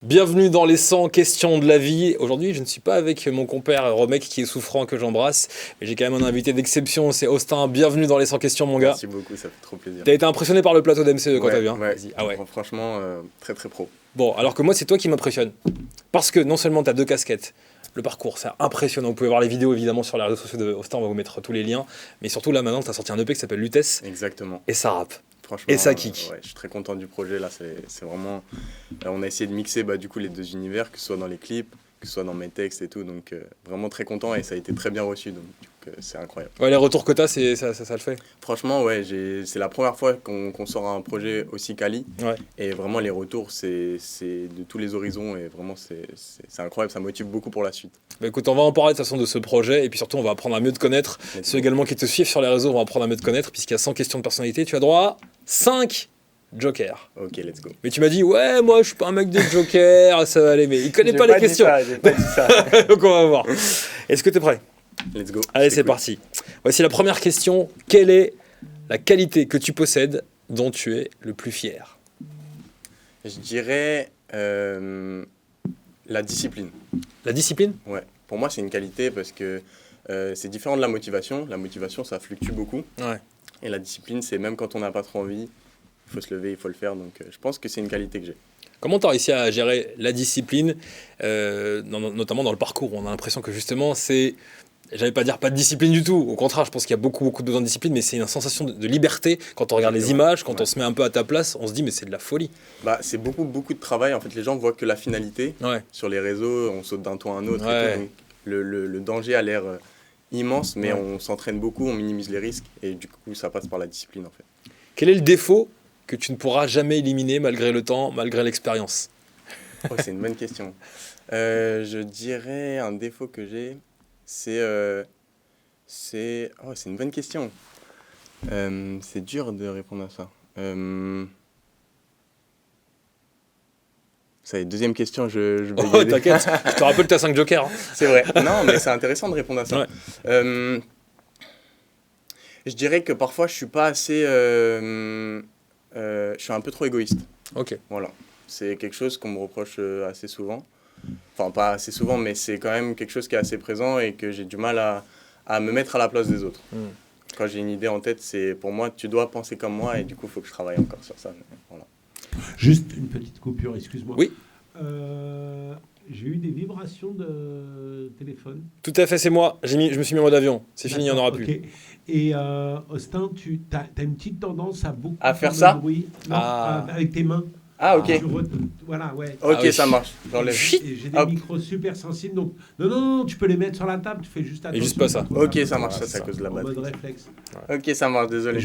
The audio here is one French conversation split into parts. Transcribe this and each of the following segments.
Bienvenue dans les 100 questions de la vie. Aujourd'hui, je ne suis pas avec mon compère Romek qui est souffrant, que j'embrasse, mais j'ai quand même un invité d'exception, c'est Austin. Bienvenue dans les 100 questions, mon gars. Merci beaucoup, ça fait trop plaisir. T'as été impressionné par le plateau d'MCE quand t'as vu, hein? Ouais. Vas-y. Ah ouais. Franchement, très très pro. Bon, alors que moi, c'est toi qui m'impressionne. Parce que non seulement t'as deux casquettes, le parcours, c'est impressionnant. Vous pouvez voir les vidéos évidemment sur les réseaux sociaux de Austin, on va vous mettre tous les liens. Mais surtout là, maintenant, t'as sorti un EP qui s'appelle Lutèce Exactement. et ça rappe. Franchement, Et ça kick. ouais, je suis très content du projet. Là, c'est vraiment. On a essayé de mixer du coup, les deux univers, que ce soit dans les clips, que ce soit dans mes textes et tout. Donc, vraiment très content et ça a été très bien reçu. Donc, c'est incroyable. Ouais, les retours que t'as, ça le fait. Franchement, ouais, c'est la première fois qu'on sort un projet aussi quali. Ouais. Et vraiment, les retours, c'est de tous les horizons. Et vraiment, c'est incroyable. Ça motive beaucoup pour la suite. Bah écoute, on va en parler de toute façon de ce projet. Et puis surtout, on va apprendre à mieux te connaître. Ceux également qui te suivent sur les réseaux vont apprendre à mieux te connaître. Puisqu'il y a 100 questions de personnalité, tu as droit à 5 jokers. Ok, let's go. Mais tu m'as dit, ouais, moi je suis pas un mec de joker, ça va aller. Mais il connaît pas les questions. J'ai pas dit ça. Donc on va voir. Est-ce que tu es prêt? Let's go. Allez, c'est parti. Voici la première question. Quelle est la qualité que tu possèdes dont tu es le plus fier? Je dirais la discipline. La discipline? Ouais. Pour moi, c'est une qualité parce que c'est différent de la motivation. La motivation, ça fluctue beaucoup. Ouais. Et la discipline, c'est même quand on n'a pas trop envie, il faut se lever, il faut le faire. Donc, je pense que c'est une qualité que j'ai. Comment tu as réussi à gérer la discipline, notamment dans le parcours? On a l'impression que justement, c'est, j'allais pas dire pas de discipline du tout. Au contraire, je pense qu'il y a beaucoup de besoin de discipline, mais c'est une sensation de liberté. Quand on regarde les images, quand on se met un peu à ta place, on se dit, mais c'est de la folie. C'est beaucoup de travail. En fait, les gens voient que la finalité. Ouais. Sur les réseaux, on saute d'un toit à un autre. Ouais. Et tout, donc, le danger a l'air immense, mais on s'entraîne beaucoup, on minimise les risques. Et du coup, ça passe par la discipline, en fait. Quel est le défaut que tu ne pourras jamais éliminer malgré le temps, malgré l'expérience? Oh, c'est une bonne question. Je dirais un défaut que j'ai, c'est une bonne question. C'est dur de répondre à ça. Ça y est, deuxième question, je Oh, bégaye. t'inquiète, je te rappelle, t'as 5 jokers. Hein. C'est vrai. Non, mais c'est intéressant de répondre à ça. Ouais. Je dirais que parfois, je suis pas assez... je suis un peu trop égoïste. Ok. Voilà. C'est quelque chose qu'on me reproche assez souvent. Enfin, pas assez souvent, mais c'est quand même quelque chose qui est assez présent et que j'ai du mal à me mettre à la place des autres. Quand j'ai une idée en tête, c'est pour moi, tu dois penser comme moi et du coup, il faut que je travaille encore sur ça. Voilà. Juste une petite coupure, excuse-moi. Oui. J'ai eu des vibrations de téléphone. Tout à fait, c'est moi. Je me suis mis en mode avion. C'est fini, il n'y en aura plus. Et Austin, tu as une petite tendance à beaucoup faire ça de bruit. Non, avec tes mains. Ah, ok. Voilà, ouais. Ok, oui. ça marche. J'enlève. J'ai des micros super sensibles, donc non, tu peux les mettre sur la table, tu fais juste attention. Et juste pas ça. Ok, ça marche, Voilà, ça, c'est à cause de la En batterie. mode réflexe. Ok, ça marche, désolé.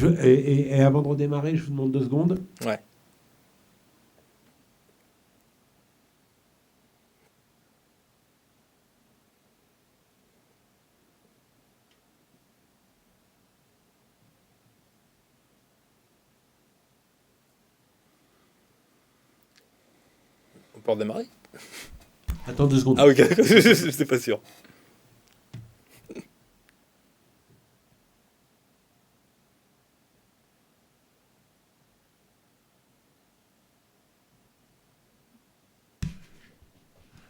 Et avant de redémarrer, je vous demande 2 secondes. Ouais. On peut redémarrer? Attends 2 secondes. Ah ok, d'accord, j'étais pas sûr.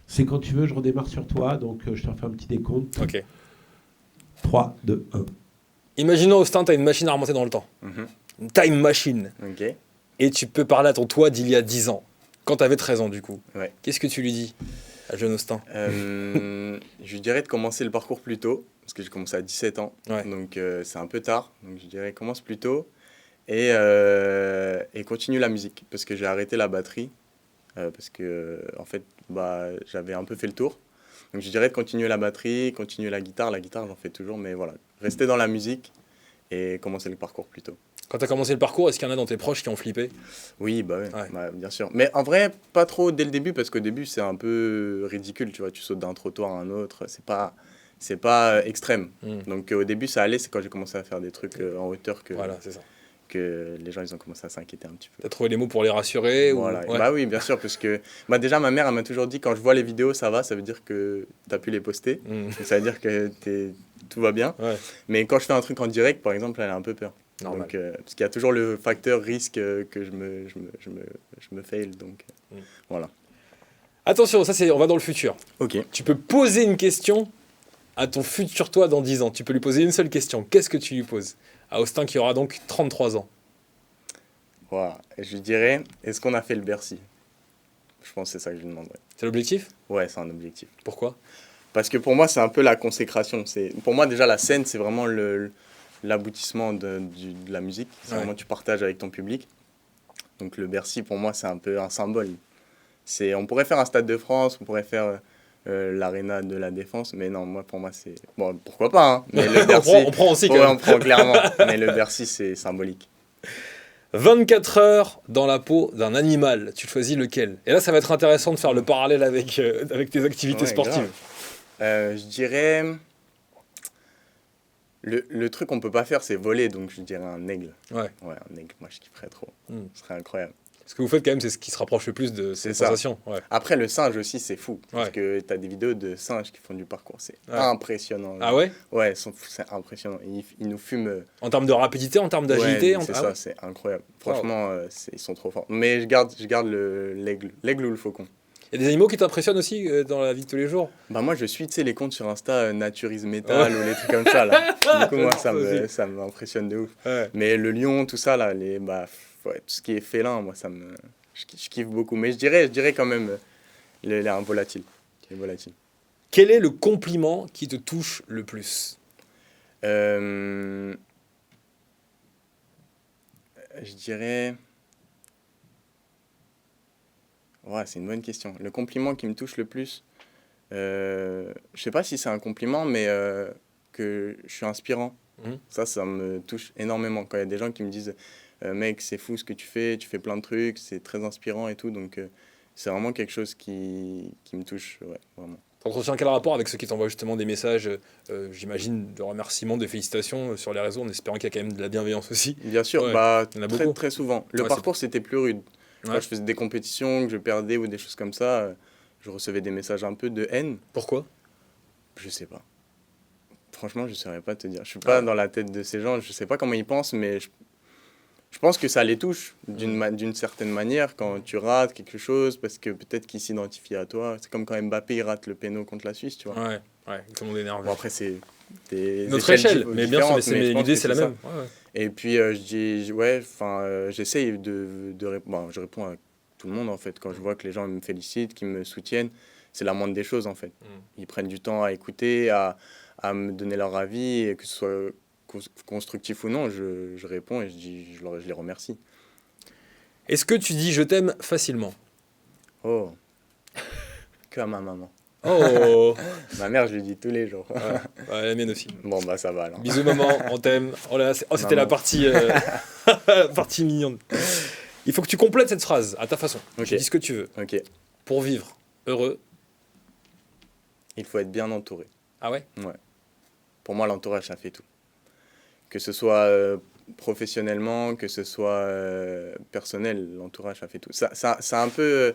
C'est quand tu veux, je redémarre sur toi, donc je te refais un petit décompte. Ok. 3, 2, 1. Imaginons, Austin, tu as une machine à remonter dans le temps. Mhm. Une time machine. Ok. Et tu peux parler à ton toi d'il y a 10 ans. Quand tu avais 13 ans, du coup. Ouais. Qu'est-ce que tu lui dis à jeune Austin? Je lui dirais de commencer le parcours plus tôt, parce que j'ai commencé à 17 ans. Ouais. Donc c'est un peu tard. Donc je dirais commence plus tôt et continue la musique, parce que j'ai arrêté la batterie. Parce que en fait, j'avais un peu fait le tour. Donc je dirais de continuer la batterie, continuer la guitare. La guitare, j'en fais toujours, mais voilà. Rester dans la musique et commencer le parcours plus tôt. Quand tu as commencé le parcours, est-ce qu'il y en a dans tes proches qui ont flippé? Oui, Ouais. bien sûr. Mais en vrai, pas trop dès le début, parce qu'au début, c'est un peu ridicule, tu vois. Tu sautes d'un trottoir à un autre, c'est pas extrême. Donc au début, ça allait, c'est quand j'ai commencé à faire des trucs en hauteur Voilà, c'est ça. que les gens, ils ont commencé à s'inquiéter un petit peu. T'as trouvé les mots pour les rassurer Voilà. ou... Ouais. Bah oui, bien sûr, parce que déjà, ma mère, elle m'a toujours dit, quand je vois les vidéos, ça veut dire que tu as pu les poster. Donc, ça veut dire que tout va bien. Ouais. Mais quand je fais un truc en direct, par exemple, elle a un peu peur. Normal. Donc, parce qu'il y a toujours le facteur risque que je me fail. Donc, voilà. Attention, on va dans le futur. Ok. Tu peux poser une question à ton futur toi dans 10 ans. Tu peux lui poser une seule question. Qu'est-ce que tu lui poses à Austin qui aura donc 33 ans? Voilà. Et je lui dirais, est-ce qu'on a fait le Bercy? Je pense que c'est ça que je lui demanderais. C'est l'objectif? Ouais, c'est un objectif. Pourquoi? Parce que pour moi, c'est un peu la consécration. Pour moi, déjà, la scène, c'est vraiment l'aboutissement de la musique. C'est Ouais. vraiment tu partages avec ton public. Donc le Bercy, pour moi, c'est un peu un symbole. On pourrait faire un Stade de France, on pourrait faire l'Arena de la Défense, mais non, pour moi, c'est... Bon, pourquoi pas, hein, mais le Bercy... on prend aussi quand Ouais, même. on prend clairement, mais le Bercy, c'est symbolique. 24 heures dans la peau d'un animal. Tu choisis lequel? Et là, ça va être intéressant de faire le parallèle avec tes activités Ouais, sportives. grave. Je dirais... Le truc qu'on peut pas faire, c'est voler, donc je dirais un aigle. Ouais. Ouais, un aigle, moi, je kifferais trop. Mm. Ce serait incroyable. Ce que vous faites quand même, c'est ce qui se rapproche le plus de ces C'est ça. sensations. Ouais. Après, le singe aussi, c'est fou. Parce Ouais. que tu as des vidéos de singes qui font du parcours. C'est Ouais. impressionnant. Ah ouais? Ouais, c'est impressionnant. Ils nous fument. En termes de rapidité, en termes d'agilité? Ouais, c'est Ah ça, ouais. c'est incroyable. Franchement, ils sont trop forts. Mais je garde l'aigle ou le faucon. Il y a des animaux qui t'impressionnent aussi dans la vie de tous les jours? Bah moi, je suis, tu sais, les comptes sur Insta, Naturisme Metal ou les trucs comme ça, là. Du coup, moi, Aussi. ça m'impressionne de ouf. Ouais. Mais le lion, tout ça, là, ouais, tout ce qui est félin, moi, je kiffe beaucoup. Mais je dirais quand même un volatile. Les volatiles. Quel est le compliment qui te touche le plus? Je dirais... Ouais, c'est une bonne question. Le compliment qui me touche le plus, je sais pas si c'est un compliment, mais que je suis inspirant. Mhm. Ça me touche énormément. Quand il y a des gens qui me disent mec, c'est fou ce que tu fais plein de trucs, c'est très inspirant et tout. Donc, c'est vraiment quelque chose qui me touche, ouais, vraiment. T'entretiens quel rapport avec ceux qui t'envoient justement des messages, j'imagine, de remerciements, de félicitations sur les réseaux, en espérant qu'il y a quand même de la bienveillance aussi? Bien sûr, Ouais, bah, il y en a très, beaucoup. très souvent. Le Ouais, parcours, c'était plus rude. Ouais. Quand je faisais des compétitions, que je perdais ou des choses comme ça, je recevais des messages un peu de haine. Pourquoi? Je sais pas. Franchement, je saurais pas te dire. Je suis pas dans la tête de ces gens. Je sais pas comment ils pensent, mais je pense que ça les touche d'une certaine manière quand tu rates quelque chose, parce que peut-être qu'ils s'identifient à toi. C'est comme quand Mbappé il rate le péno contre la Suisse, tu vois. Ouais, tout le monde est énervé. Bon, après, c'est des Notre échelles échelle, mais bien sûr, différentes, mais je pense l'idée que c'est la ça. même. Ouais, ouais. Et puis, je dis, ouais, j'essaye de répondre. Bon, je réponds à tout le monde, en fait. Quand je vois que les gens me félicitent, qu'ils me soutiennent, c'est la moindre des choses, en fait. Ils prennent du temps à écouter, à me donner leur avis, et que ce soit constructif ou non, je réponds et je les remercie. Est-ce que tu dis je t'aime facilement? Oh, que à ma maman. Oh, Ma mère, je lui dis tous les jours. ouais, la mienne aussi. Bon, bah, ça va, alors. Bisous maman, on t'aime. Oh là, c'était la Maman. partie, la partie mignonne. Il faut que tu complètes cette phrase à ta façon. Ok. Tu dis ce que tu veux. Ok. Pour vivre heureux. Il faut être bien entouré. Ah ouais? Pour moi, l'entourage, ça fait tout. Que ce soit professionnellement, que ce soit personnel, l'entourage, ça fait tout. C'est un peu...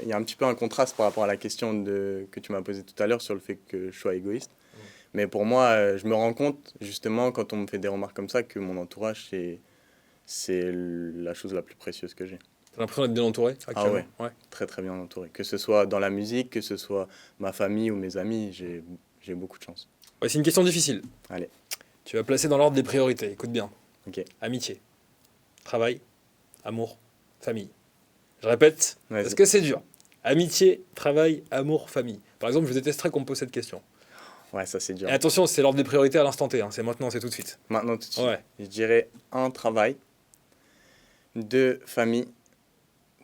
il y a un petit peu un contraste par rapport à la question que tu m'as posée tout à l'heure sur le fait que je sois égoïste. Mais pour moi, je me rends compte, justement, quand on me fait des remarques comme ça, que mon entourage, c'est la chose la plus précieuse que j'ai. T'as l'impression d'être bien entouré actuellement? Ouais. Très, très bien entouré. Que ce soit dans la musique, que ce soit ma famille ou mes amis, j'ai beaucoup de chance. Ouais, c'est une question difficile. Allez. Tu vas placer dans l'ordre des priorités. Écoute bien. Ok. Amitié, travail, amour, famille. Je répète, Vas-y. parce que c'est dur. Amitié, travail, amour, famille. Par exemple, je détesterais qu'on me pose cette question. Ouais, ça, c'est dur. Et attention, c'est l'ordre des priorités à l'instant T. Hein. C'est maintenant, c'est tout de suite. Maintenant, tout de suite. Ouais. Je dirais 1, travail. 2, famille.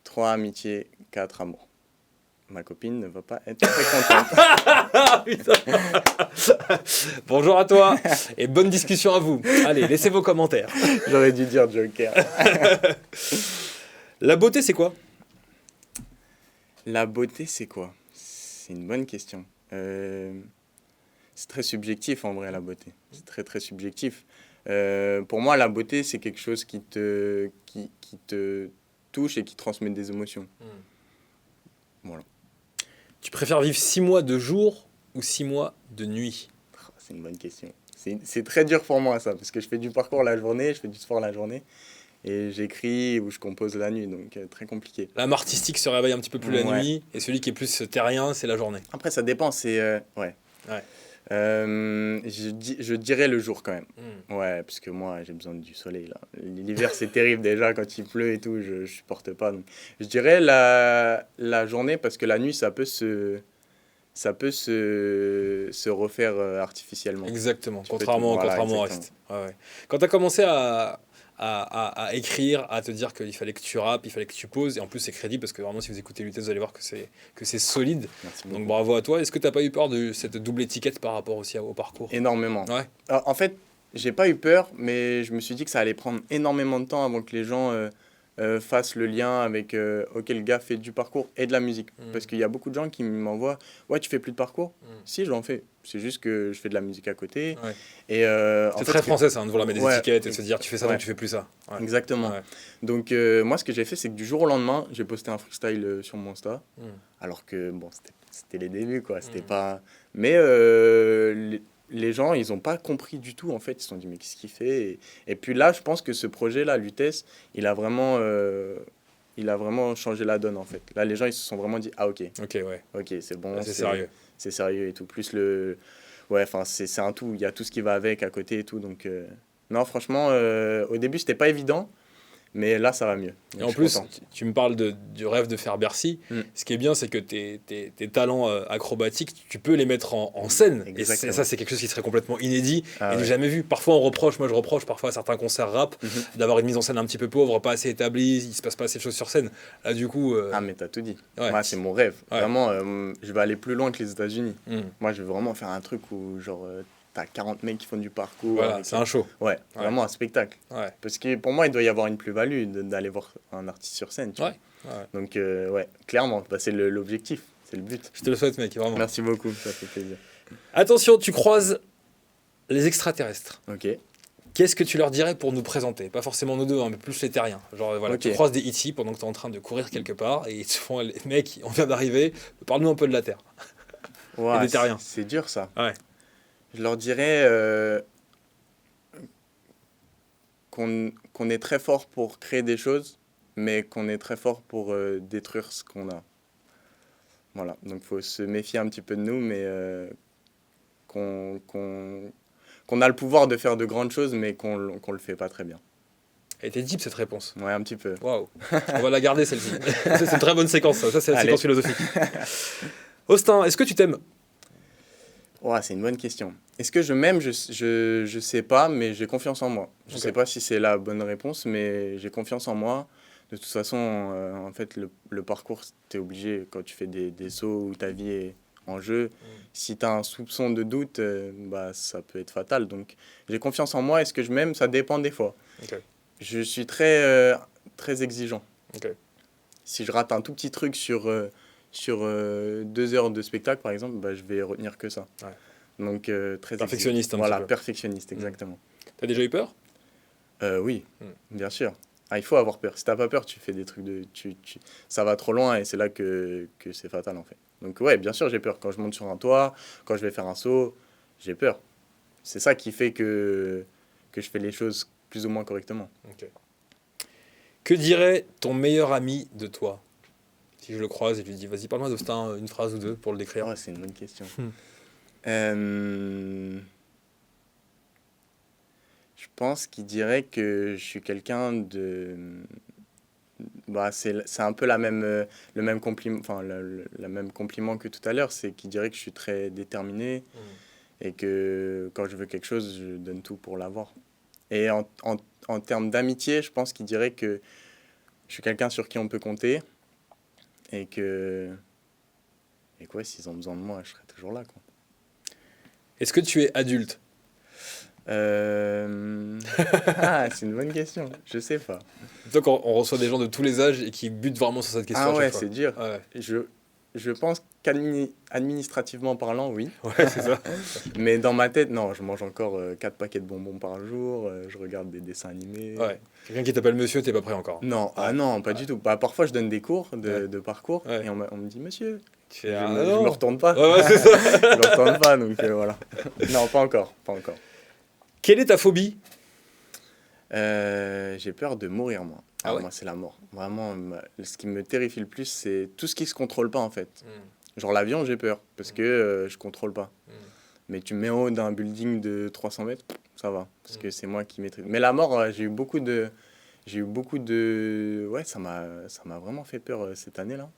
3, amitié. 4, amour. Ma copine ne va pas être très contente. Ah, putain. Bonjour à toi et bonne discussion à vous. Allez, laissez vos commentaires. J'aurais dû dire Joker. La beauté, c'est quoi? La beauté, c'est quoi? C'est une bonne question. C'est très subjectif, en vrai, la beauté. C'est très, très subjectif. Pour moi, la beauté, c'est quelque chose qui te touche et qui transmet des émotions. Voilà. Tu préfères vivre 6 mois de jour ou 6 mois de nuit? C'est une bonne question. C'est très dur pour moi, ça, parce que je fais du parcours la journée, je fais du sport la journée. et j'écris ou je compose la nuit, donc très compliqué. L'âme artistique se réveille un petit peu plus la Ouais. nuit, et celui qui est plus terrien, c'est la journée. Après, ça dépend, c'est... ouais. Ouais. Je dirais le jour quand même. Ouais, parce que moi, j'ai besoin du soleil, là. L'hiver, c'est terrible déjà, quand il pleut et tout, je supporte pas. Donc, je dirais la journée, parce que la nuit, ça peut se refaire artificiellement. Exactement, Tu peux contrairement, voilà, contrairement au exactement. reste. Ouais, ouais. Quand tu as commencé à écrire, à te dire qu'il fallait que tu rappes, il fallait que tu poses, et en plus c'est crédible parce que vraiment si vous écoutez Lutèce, vous allez voir que c'est solide. Merci beaucoup. Donc bravo à toi. Est-ce que tu n'as pas eu peur de cette double étiquette par rapport aussi au parcours? Énormément. Ouais. Alors, en fait, j'ai pas eu peur, mais je me suis dit que ça allait prendre énormément de temps avant que les gens fassent le lien avec ok, le gars fait du parcours et de la musique. Parce qu'il y a beaucoup de gens qui m'envoient ouais, tu fais plus de parcours? Si, j'en fais. C'est juste que je fais de la musique à côté. Ouais. Et, en C'est fait, très français ça, de vouloir mettre des Ouais. étiquettes et de se dire tu fais ça, Ouais. donc tu fais plus ça. Ouais. Exactement. Ouais. Donc, moi, ce que j'ai fait, c'est que du jour au lendemain, j'ai posté un freestyle sur mon Insta. Alors que, bon, c'était les débuts, quoi. C'était pas... Mais les gens, ils n'ont pas compris du tout, en fait. Ils se sont dit, mais qu'est-ce qu'il fait et puis là, je pense que ce projet-là, Lutèce, il a vraiment changé la donne, en fait. Là, les gens, ils se sont vraiment dit, ah, ok, Ok, ouais. ok, c'est bon. Là, c'est sérieux. C'est sérieux et tout. Plus le... Ouais, enfin, c'est un tout. Il y a tout ce qui va avec à côté et tout. Donc, non, franchement, au début, c'était pas évident. Mais là, ça va mieux. Donc, Et en je suis plus, content. tu me parles du rêve de faire Bercy. Ce qui est bien, c'est que tes talents acrobatiques, tu peux les mettre en scène. Exactement. Et ça, c'est quelque chose qui serait complètement inédit Ah et ouais. jamais vu. Parfois, moi je reproche parfois à certains concerts rap d'avoir une mise en scène un petit peu pauvre, pas assez établie, il se passe pas assez de choses sur scène. Là, du coup... Ah, mais t'as tout dit. ouais. Moi, c'est mon rêve. Ouais. Vraiment, je vais aller plus loin que les États-Unis. Mm. Moi, je veux vraiment faire un truc où, genre, t'as 40 mecs qui font du parcours. Voilà, avec- c'est un show. Ouais, vraiment un spectacle. Ouais. Parce que pour moi, il doit y avoir une plus-value d'aller voir un artiste sur scène. Tu Ouais. vois. Ouais. Donc, ouais, clairement, bah, c'est l'objectif. C'est le but. Je te le souhaite, mec, vraiment. Merci beaucoup, ça fait plaisir. Attention, tu croises les extraterrestres. Ok. Qu'est-ce que tu leur dirais pour nous présenter? Pas forcément nous deux, hein, mais plus les terriens. Genre, voilà, Ok. tu croises des E.T. pendant que tu es en train de courir quelque part et ils te font, les mecs, on vient d'arriver, parle-nous un peu de la Terre. Ouais, Et des terriens. c'est dur, ça. Ouais. Je leur dirais qu'on est très fort pour créer des choses, mais qu'on est très fort pour détruire ce qu'on a. Voilà, donc il faut se méfier un petit peu de nous, mais qu'on a le pouvoir de faire de grandes choses, mais qu'on le fait pas très bien. Elle était deep cette réponse. Ouais, un petit peu. Waouh. On va la garder celle-ci. C'est une très bonne séquence, ça c'est la Allez. séquence philosophique. Austin, est-ce que tu t'aimes? Ouais, c'est une bonne question. Est-ce que je m'aime? Je sais pas, mais j'ai confiance en moi. Je Ok. sais pas si c'est la bonne réponse, mais j'ai confiance en moi. De toute façon, en fait, le parcours, tu es obligé, quand tu fais des sauts où ta vie est en jeu, si tu as un soupçon de doute, bah, ça peut être fatal. Donc, j'ai confiance en moi. Est-ce que je m'aime? Ça dépend des fois. Ok. Je suis très, très exigeant. Ok. Si je rate un tout petit truc sur 2 heures de spectacle, par exemple, bah, je vais retenir que ça. Ouais. Donc, très Perfectionniste un exigeant. Voilà, petit peu. perfectionniste, exactement. T'as déjà eu peur? Oui, Mm. bien sûr. Ah, il faut avoir peur. Si t'as pas peur, tu fais des trucs ça va trop loin et c'est là que c'est fatal, en fait. Donc, ouais, bien sûr, j'ai peur. Quand je monte sur un toit, quand je vais faire un saut, j'ai peur. C'est ça qui fait que je fais les choses plus ou moins correctement. Ok. Que dirait ton meilleur ami de toi? Si je le croise et je lui dis, vas-y, parle-moi d'Austin, une phrase ou deux pour le décrire. Ouais, c'est une bonne question. Hmm. Je pense qu'il dirait que je suis quelqu'un de... Bah, c'est un peu le même compliment, enfin, la même compliment que tout à l'heure, c'est qu'il dirait que je suis très déterminé et que quand je veux quelque chose, je donne tout pour l'avoir. Et en termes d'amitié, je pense qu'il dirait que je suis quelqu'un sur qui on peut compter et que s'ils ont besoin de moi, je serai toujours là, quoi. Est-ce que tu es adulte? C'est une bonne question. Je sais pas. Donc on reçoit des gens de tous les âges et qui butent vraiment sur cette question Ah à ouais, chaque fois. c'est dur. Ouais, Je pense qu'administrativement parlant, oui. ouais, c'est ça. Mais dans ma tête, non, je mange encore 4 paquets de bonbons par jour. Je regarde des dessins animés. Ouais. Quelqu'un qui t'appelle monsieur, t'es pas prêt encore. Non, ah non, pas du tout. Bah, parfois, je donne des cours de parcours Ouais. et on me dit monsieur. Tu Je fais, ah, me non. retourne pas. Ouais, ouais, c'est ça. Je me retourne pas, donc voilà. Non, pas encore. Quelle est ta phobie? J'ai peur de mourir, moi. Ah ouais? Moi, c'est la mort. Vraiment, ce qui me terrifie le plus, c'est tout ce qui se contrôle pas, en fait. Mm. Genre l'avion, j'ai peur, parce que je contrôle pas. Mm. Mais tu me mets en haut d'un building de 300 mètres, ça va, parce Mm. que c'est moi qui maîtrise. Mais la mort, j'ai eu beaucoup de... Ouais, ça m'a vraiment fait peur cette année-là.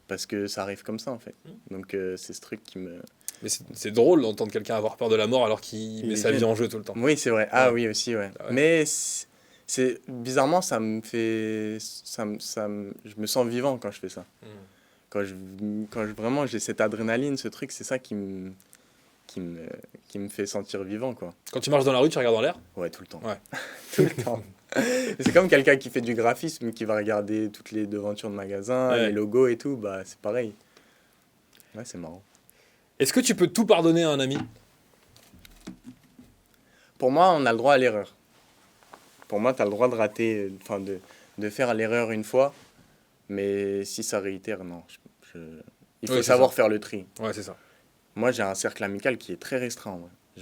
Parce que ça arrive comme ça, en fait. Donc, c'est ce truc qui me... Mais c'est drôle d'entendre quelqu'un avoir peur de la mort alors qu'il met sa vie Imagine. en jeu tout le temps. Oui, c'est vrai. Ah Ouais. oui, aussi, ouais. Ah ouais. Mais bizarrement, ça me fait... je me sens vivant quand je fais ça. Mm. Vraiment, j'ai cette adrénaline, ce truc, c'est ça qui me, qui me fait sentir vivant, quoi. Quand tu marches dans la rue, tu regardes dans l'air? Ouais, tout le temps. Ouais. Tout le temps. C'est comme quelqu'un qui fait du graphisme, qui va regarder toutes les devantures de magasins, Ouais. les logos et tout, bah c'est pareil. Ouais, c'est marrant. Est-ce que tu peux tout pardonner à un ami? Pour moi, on a le droit à l'erreur. Pour moi, tu as le droit de rater, enfin de faire l'erreur une fois, mais si ça réitère, non. Il faut Oui, c'est savoir ça. faire le tri. Ouais, c'est ça. Moi, j'ai un cercle amical qui est très restreint. Ouais.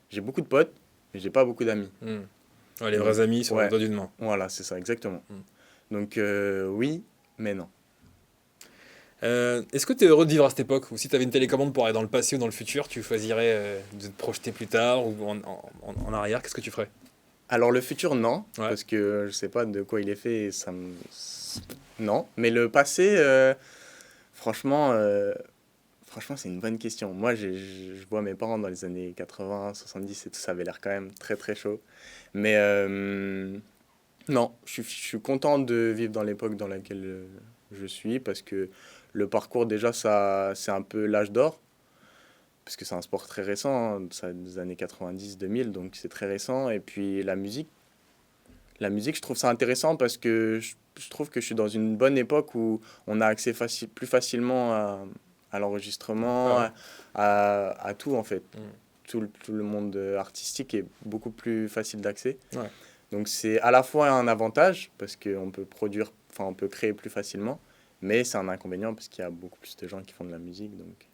J'ai beaucoup de potes, mais j'ai pas beaucoup d'amis. Mm. Ouais, les vrais amis sur Ouais. le doigt d'une main. Voilà, c'est ça, exactement. Mm. Donc, oui, mais non. Est-ce que tu es heureux de vivre à cette époque? Ou si tu avais une télécommande pour aller dans le passé ou dans le futur, tu choisirais de te projeter plus tard ou en arrière? Qu'est-ce que tu ferais? Alors, le futur, non, Ouais. parce que je sais pas de quoi il est fait et ça me... Non, mais le passé, franchement, franchement, c'est une bonne question. Moi, je vois mes parents dans les années 80, 70 et tout, ça avait l'air quand même très très chaud. Mais non, je suis content de vivre dans l'époque dans laquelle je suis parce que le parcours, déjà, ça, c'est un peu l'âge d'or. Parce que c'est un sport très récent, hein, ça des années 90-2000, donc c'est très récent. Et puis la musique, je trouve ça intéressant parce que je trouve que je suis dans une bonne époque où on a accès plus facilement à l'enregistrement, Ouais. à tout en fait. Mm. Tout le monde artistique est beaucoup plus facile d'accès. Ouais. Donc c'est à la fois un avantage parce qu'on peut produire, enfin on peut créer plus facilement, mais c'est un inconvénient parce qu'il y a beaucoup plus de gens qui font de la musique, donc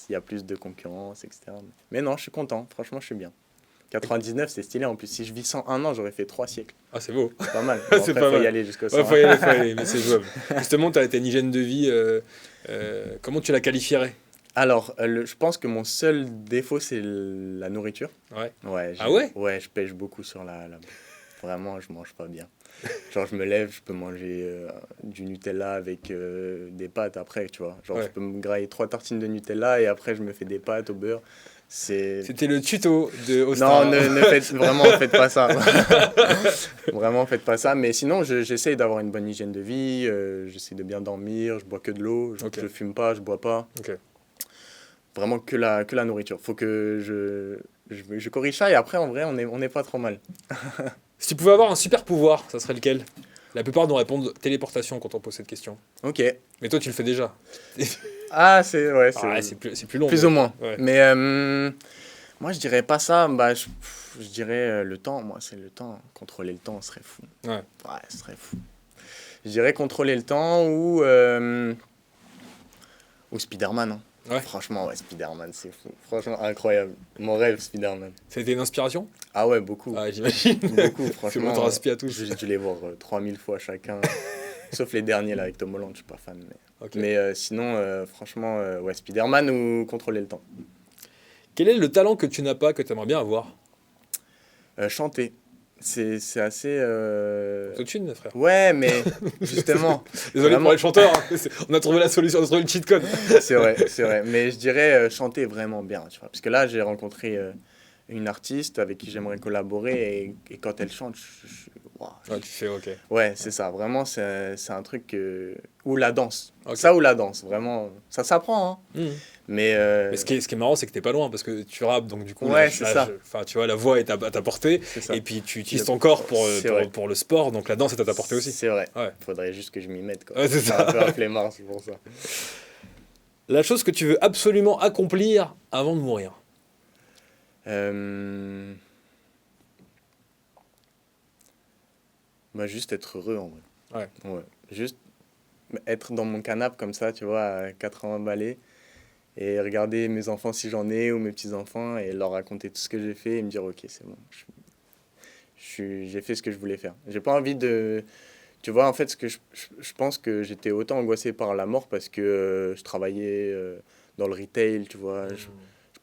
il y a plus de concurrence, etc. Mais non, je suis content, franchement je suis bien. 99, c'est stylé. En plus, si je vis 101 ans, j'aurais fait 3 siècles. Ah, c'est beau. C'est pas mal. Bon, C'est après, pas faut y mal. aller jusqu'au Ouais, 100. faut y aller, mais c'est jouable. Justement, tu as une hygiène de vie. Comment tu la qualifierais? Alors, je pense que mon seul défaut, c'est la nourriture. Ouais. Ouais, Ah ouais? Ouais, je pêche beaucoup sur Vraiment, je mange pas bien. Genre, je me lève, je peux manger du Nutella avec des pâtes après, tu vois. Genre, Ouais. je peux me grailler 3 tartines de Nutella et après, je me fais des pâtes au beurre. C'était le tuto de Non, Austin. faites pas ça. Vraiment, faites pas ça. Mais sinon, j'essaye d'avoir une bonne hygiène de vie. J'essaie de bien dormir. Je bois que de l'eau. Ok. Je fume pas, je bois pas. Ok. Vraiment que la nourriture. Faut que je corrige ça et après, en vrai, on est pas trop mal. Si tu pouvais avoir un super pouvoir, ça serait lequel? La plupart nous répondent téléportation quand on pose cette question. Ok. Mais toi, tu le fais déjà. Ah, ouais, Ah, c'est plus long. plus ou moins. Ouais. Mais moi, je dirais pas ça. Bah, je dirais le temps. Moi, c'est le temps. Contrôler le temps, ce serait fou. Ouais. Ouais, ce serait fou. Je dirais contrôler le temps ou Spider-Man. Hein. Ouais. Franchement, ouais, Spider-Man, c'est fou. Franchement, incroyable. Mon rêve, Spider-Man. Ça a été une inspiration? Ah ouais, beaucoup. Ah, j'imagine. Beaucoup, C'est franchement. bon, t'en inspires à tous. J'ai dû les voir 3000 fois chacun. Sauf les derniers, là, avec Tom Holland, je suis pas fan. Ok. Mais sinon, franchement, ouais, Spider-Man ou contrôler le temps. Quel est le talent que tu n'as pas, que tu aimerais bien avoir? Chanter. C'est assez... Autotune, frère. Ouais, mais justement, Désolé Vraiment. pour les chanteurs. Hein. On a trouvé la solution, on a trouvé le cheat code. c'est vrai, c'est vrai. Mais je dirais chanter vraiment bien, tu vois. Parce que là, j'ai rencontré une artiste avec qui j'aimerais collaborer et quand elle chante, waouh, Ouais, tu fais ok. ouais, c'est ça. Vraiment, c'est un truc... ou la danse. Ok. Ça ou la danse, vraiment. Ça s'apprend, hein. Mmh. Mais, Mais ce qui est marrant, c'est que t'es pas loin parce que tu rappes, donc du coup, Ouais, c'est ça. enfin, tu vois, la voix est à ta portée, c'est ça. et puis tu utilises ton corps C'est vrai. pour le sport, donc la danse est à ta portée aussi. C'est vrai. Ouais. Faudrait juste que je m'y mette, quoi. Ouais, c'est ça. Un peu un flemmard, c'est pour ça. La chose que tu veux absolument accomplir avant de mourir. Bah, juste être heureux, en vrai. Ouais. Ouais. Juste être dans mon canapé comme ça, tu vois, à 80 balais, et regarder mes enfants si j'en ai, ou mes petits-enfants, et leur raconter tout ce que j'ai fait, et me dire, ok, c'est bon, j'ai fait ce que je voulais faire. J'ai pas envie de... Tu vois, en fait, je pense que j'étais autant angoissé par la mort parce que je travaillais dans le retail, tu vois. Je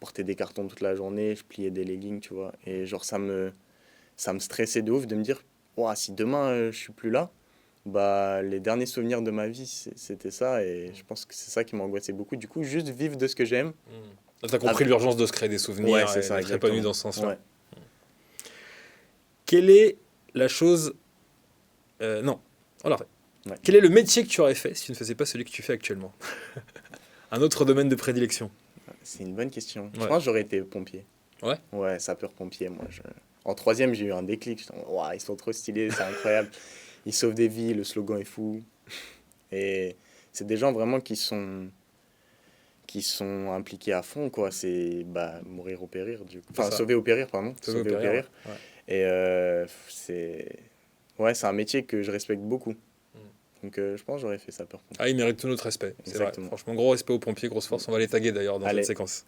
portais des cartons toute la journée, je pliais des leggings, tu vois. Et genre, ça me stressait de ouf de me dire, ouah, si demain je suis plus là, bah, les derniers souvenirs de ma vie, c'était ça. Et je pense que c'est ça qui m'angoissait beaucoup. Du coup, juste vivre de ce que j'aime. T'as compris l'urgence de se créer des souvenirs Ouais, c'est et ça, d'être épanoui exactement. dans ce sens-là. Ouais. Quelle est la chose... non, alors, Ouais. quel est le métier que tu aurais fait si tu ne faisais pas celui que tu fais actuellement? Un autre domaine de prédilection. C'est une bonne question. Je Ouais. pense que j'aurais été pompier. Ouais. Ouais, sapeur-pompier, moi. En troisième, j'ai eu un déclic. J'étais en mode, ouah, ils sont trop stylés, c'est incroyable. Ils sauvent des vies, le slogan est fou. Et c'est des gens vraiment qui sont impliqués à fond, quoi. C'est bah, mourir ou périr, du coup. Enfin, ça. sauver ou périr, pardon. Sauver ou Sauver ou périr, périr. ouais. Et c'est un métier que je respecte beaucoup. Donc, je pense que j'aurais fait sapeur-pompier. Ah, il mérite tout notre respect. C'est vrai. Exactement. Franchement, gros respect aux pompiers, grosse force. On va les taguer d'ailleurs dans Allez. cette séquence.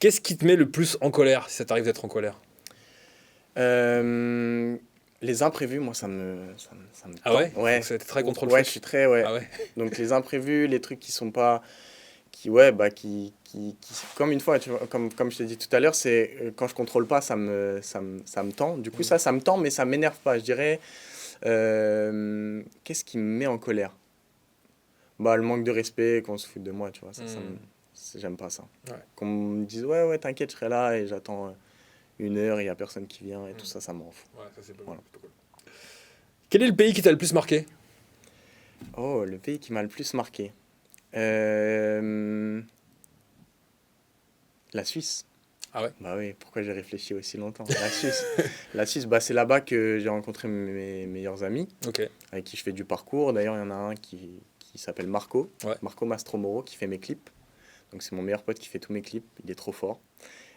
Qu'est-ce qui te met le plus en colère si ça t'arrive d'être en colère? Les imprévus, moi, ça me Ah ouais? tend. Ouais. C'était très contrôle Ouais, fric. je suis très, ouais. Ah ouais? Donc, les imprévus, les trucs qui sont pas... qui comme une fois, tu vois, comme je t'ai dit tout à l'heure, c'est quand je contrôle pas, ça me tend. Du coup, ça me tend, mais ça m'énerve pas. Je dirais, qu'est-ce qui me met en colère? Bah, le manque de respect, qu'on se foute de moi, tu vois. J'aime pas ça. Ouais. Qu'on me dise, ouais, t'inquiète, je serai là et j'attends 1 heure, il y a personne qui vient et tout ça, ça m'en fout. Ouais, ça c'est pas, Voilà. c'est pas cool. Quel est le pays qui t'a le plus marqué? Oh, le pays qui m'a le plus marqué. La Suisse. Ah ouais? Bah oui, pourquoi j'ai réfléchi aussi longtemps? La Suisse. La Suisse, bah, c'est là-bas que j'ai rencontré mes meilleurs amis, Ok. avec qui je fais du parcours. D'ailleurs, il y en a un qui s'appelle Marco, Ouais. Marco Mastromoro, qui fait mes clips. Donc c'est mon meilleur pote qui fait tous mes clips, il est trop fort.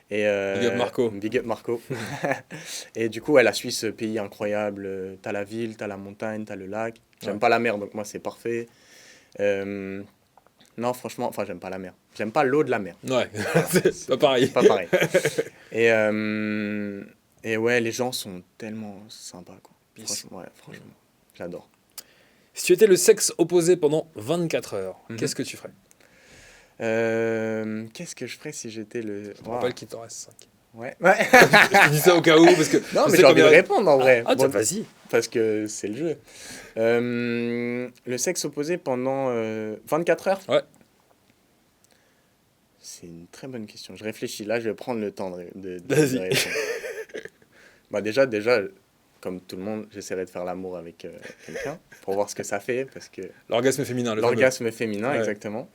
Et, Big up Marco. Big up Marco. Et du coup, ouais, la Suisse, pays incroyable. T'as la ville, t'as la montagne, t'as le lac. J'aime Ouais. pas la mer, donc moi c'est parfait. Non, franchement, enfin j'aime pas la mer. J'aime pas l'eau de la mer. Ouais, c'est pas pareil. Pas pareil. Et ouais, les gens sont tellement sympas, quoi. Peace. Franchement, j'adore. Si tu étais le sexe opposé pendant 24 heures, Mhm. qu'est-ce que tu ferais? Qu'est-ce que je ferais si j'étais le... Je me rappelle qu'il t'en reste 5. Ouais. Je te dis ça au cas où, parce que... Non, je mais sais j'ai envie de combien- répondre en vrai. Ah, Bon, vas-y. parce que c'est le jeu. Le sexe opposé pendant 24 heures? Ouais. C'est une très bonne question. Je réfléchis. Là, je vais prendre le temps de Vas-y. répondre. Bah déjà, comme tout le monde, j'essaierai de faire l'amour avec quelqu'un pour voir ce que ça fait, parce que L'orgasme féminin, le l'orgasme féminin, Ouais. exactement.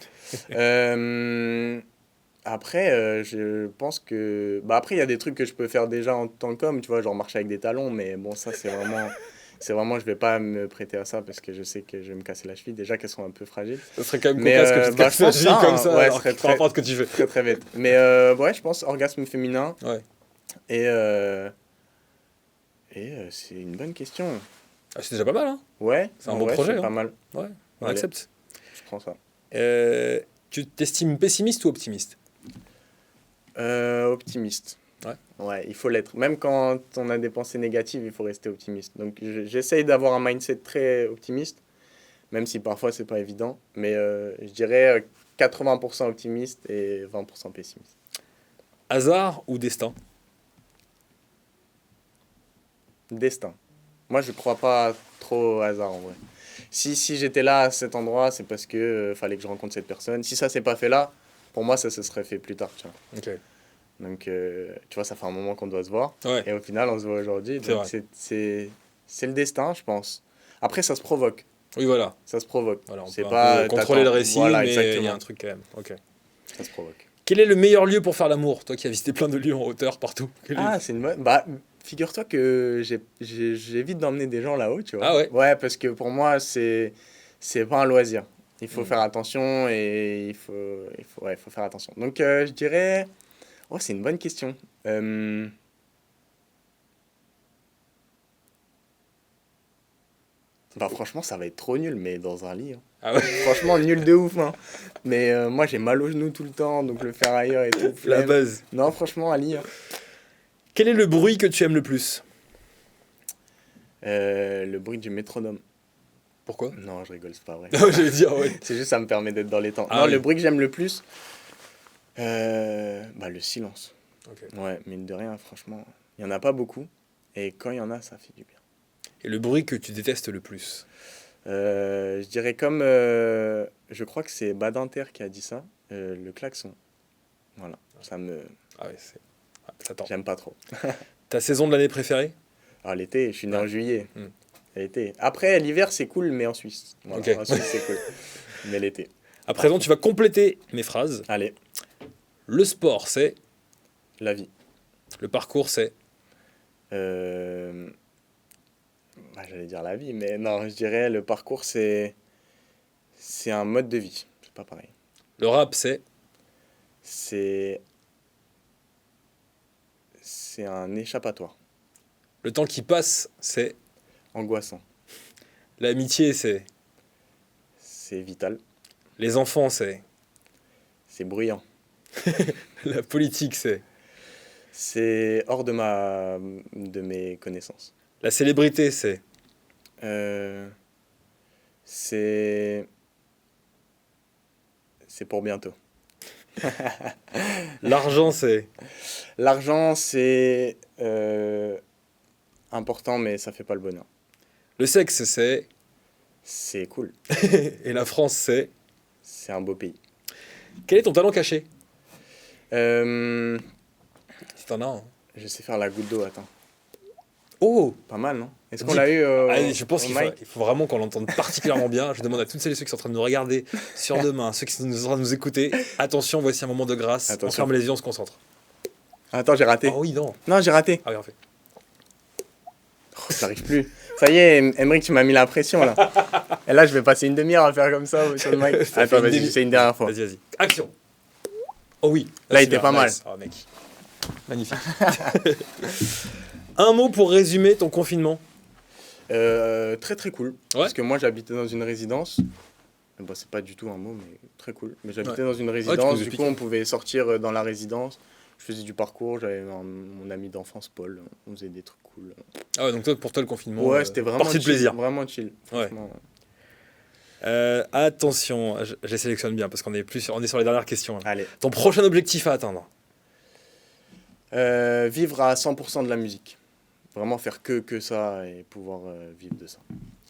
Après, je pense que... Bah après, il y a des trucs que je peux faire déjà en tant qu'homme, tu vois, genre marcher avec des talons, mais bon, ça, c'est vraiment, je vais pas me prêter à ça parce que je sais que je vais me casser la cheville, déjà qu'elles sont un peu fragiles. Ça serait quand même Mais, cocasse que tu te bah, casses je la pense cheville ça, comme hein. ça, Ouais, alors ce serait peu importe ce que tu fais. Très, très bête. Mais ouais, je pense orgasme féminin. Ouais. Et c'est une bonne question. Ah, c'est déjà pas mal, hein? Ouais, C'est un en bon vrai, projet, c'est hein. pas mal. Ouais, on Allez. accepte. Je prends ça. Tu t'estimes pessimiste ou optimiste? Optimiste. Ouais. Ouais, il faut l'être. Même quand on a des pensées négatives, il faut rester optimiste. Donc j'essaye d'avoir un mindset très optimiste, même si parfois c'est pas évident. Mais je dirais 80% optimiste et 20% pessimiste. Hasard ou destin? Destin. Moi, je crois pas trop au hasard en vrai. Si j'étais là à cet endroit, c'est parce que fallait que je rencontre cette personne. Si ça s'est pas fait là, pour moi, ça se serait fait plus tard. Tu vois. Ok. Donc, tu vois, ça fait un moment qu'on doit se voir. Ouais. Et au final, on se voit aujourd'hui. C'est Donc, vrai. c'est le destin, je pense. Après, ça se provoque. Oui, voilà. Ça se provoque. Voilà, on C'est peut pas un peu contrôler le t'attends. récit, Voilà, mais il y a exactement. un truc quand même. Ok. Ça se provoque. Quel est le meilleur lieu pour faire l'amour? Toi qui as visité plein de lieux en hauteur partout. Ah, c'est une bonne... Bah, figure-toi que j'évite d'emmener des gens là-haut, tu vois. Ah ouais? Ouais, parce que pour moi, c'est pas un loisir. Il faut faire attention et il faut faire attention. Donc, je dirais... Oh, c'est une bonne question. Bah, franchement, ça va être trop nul, mais dans un lit. Hein. Ah ouais? Franchement, nul de ouf. Hein. Mais moi, j'ai mal aux genoux tout le temps, donc le faire ailleurs et tout. La flemme. base. Non, franchement, un lit. Hein. Quel est le bruit que tu aimes le plus? Le bruit du métronome. Pourquoi? Non, je rigole, c'est pas vrai. J'allais dire, ouais. C'est juste, ça me permet d'être dans les temps. Ah non, oui. le bruit que j'aime le plus, le silence. Ok. Ouais, mine de rien, franchement, il y en a pas beaucoup. Et quand il y en a, ça fait du bien. Et le bruit que tu détestes le plus? Je dirais comme, je crois que c'est Badinter qui a dit ça, le klaxon. Voilà, ça me, Ah ouais, c'est. Ah, j'attends. j'aime pas trop. Ta saison de l'année préférée? Alors l'été, je suis né en juillet. Hmm. L'été. Après, l'hiver, c'est cool, mais en Suisse. Voilà, Ok. en Suisse, c'est cool. Mais l'été. À présent, tu vas compléter mes phrases. Allez, Le sport, c'est. la vie. Le parcours, c'est. J'allais dire la vie, mais non, je dirais le parcours, c'est un mode de vie. C'est pas pareil. Le rap, c'est. C'est un échappatoire. Le temps qui passe, c'est. Angoissant. L'amitié, c'est. C'est vital. Les enfants, c'est. C'est bruyant. La politique, c'est. C'est hors de mes connaissances. La célébrité, c'est. C'est pour bientôt. L'argent, c'est. L'argent, c'est important, mais ça fait pas le bonheur. Le sexe, c'est. C'est cool. Et la France, c'est. C'est un beau pays. Quel est ton talent caché? Euh, Si t'en as un. je sais faire la goutte d'eau, attends. Oh! Pas mal, non? Est-ce qu'on Dis- l'a eu Allez, je pense au qu'il mic faut vraiment qu'on l'entende particulièrement bien. Je demande à toutes celles et ceux qui sont en train de nous regarder sur demain, ceux qui sont en train de nous écouter. Attention, voici un moment de grâce. On Attention. ferme les yeux, on se concentre. Attends, j'ai raté. Oh oui, non. Non, j'ai raté. Ah oui, en fait. Oh, j'arrive plus. Ça y est, Emmerich, tu m'as mis la pression, là. Et là, je vais passer une demi-heure à faire comme ça sur le mic. Ça fait Attends, une vas-y, demi- c'est une dernière fois. Vas-y, vas-y. Action! Oh oui. Là, il c'est était pas bien, mal. nice. Oh mec. Magnifique. Un mot pour résumer ton confinement. Très très cool. Ouais. Parce que moi j'habitais dans une résidence. Bon, c'est pas du tout un mot, mais très cool. Mais j'habitais dans une tu peux résidence, nous du expliquer. coup on pouvait sortir dans la résidence. Je faisais du parcours, j'avais mon ami d'enfance Paul, on faisait des trucs cool. Ah ouais, donc toi, pour toi, le confinement. Ouais, c'était vraiment partie de chill, plaisir. Vraiment chill. Ouais. Franchement. Attention, je les sélectionne bien parce qu'on est sur les dernières questions. Là. Allez. Ton prochain objectif à atteindre. Vivre à 100% de la musique. Vraiment faire que ça et pouvoir vivre de ça.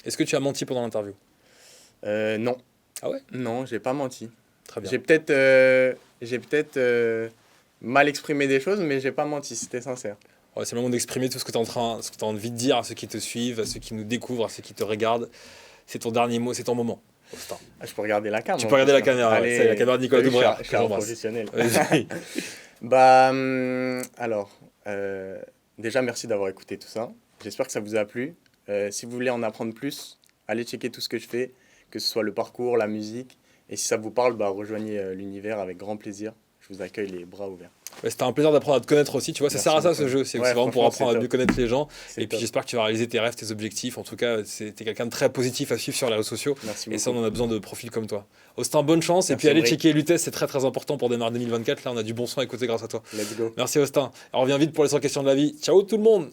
Est-ce que tu as menti pendant l'interview? Non. Ah ouais? Non, j'ai pas menti. Très bien. J'ai peut-être mal exprimé des choses, mais j'ai pas menti, c'était sincère. Ouais, c'est le moment d'exprimer tout ce que tu as envie de dire à ceux qui te suivent, à ceux qui nous découvrent, à ceux qui te regardent. C'est ton dernier mot, c'est ton moment. Austin. Ah, je peux regarder la caméra. Tu peux regarder la caméra, ouais, c'est la caméra de Nicolas Doubray. Je suis un professionnel. Vas-y. Alors, déjà, merci d'avoir écouté tout ça. J'espère que ça vous a plu. Si vous voulez en apprendre plus, allez checker tout ce que je fais, que ce soit le parcours, la musique. Et si ça vous parle, rejoignez l'univers avec grand plaisir. Je vous accueille les bras ouverts. Ouais, c'était un plaisir d'apprendre à te connaître aussi, tu vois, ça Merci sert à ça beaucoup. ce jeu, c'est Ouais, vraiment pour franchement, apprendre à c'est mieux top. connaître les gens. C'est Et puis top. j'espère que tu vas réaliser tes rêves, tes objectifs. En tout cas, t'es quelqu'un de très positif à suivre sur les réseaux sociaux. Merci Et ça, beaucoup. on en a besoin de profils comme toi. Austin, bonne chance. Et Merci, puis allez Emmerich. checker l'UTES, c'est très très important pour démarrer 2024. Là, on a du bon son à écouter grâce à toi. Let's go. Merci Austin. On revient vite pour les 100 questions de la vie. Ciao tout le monde!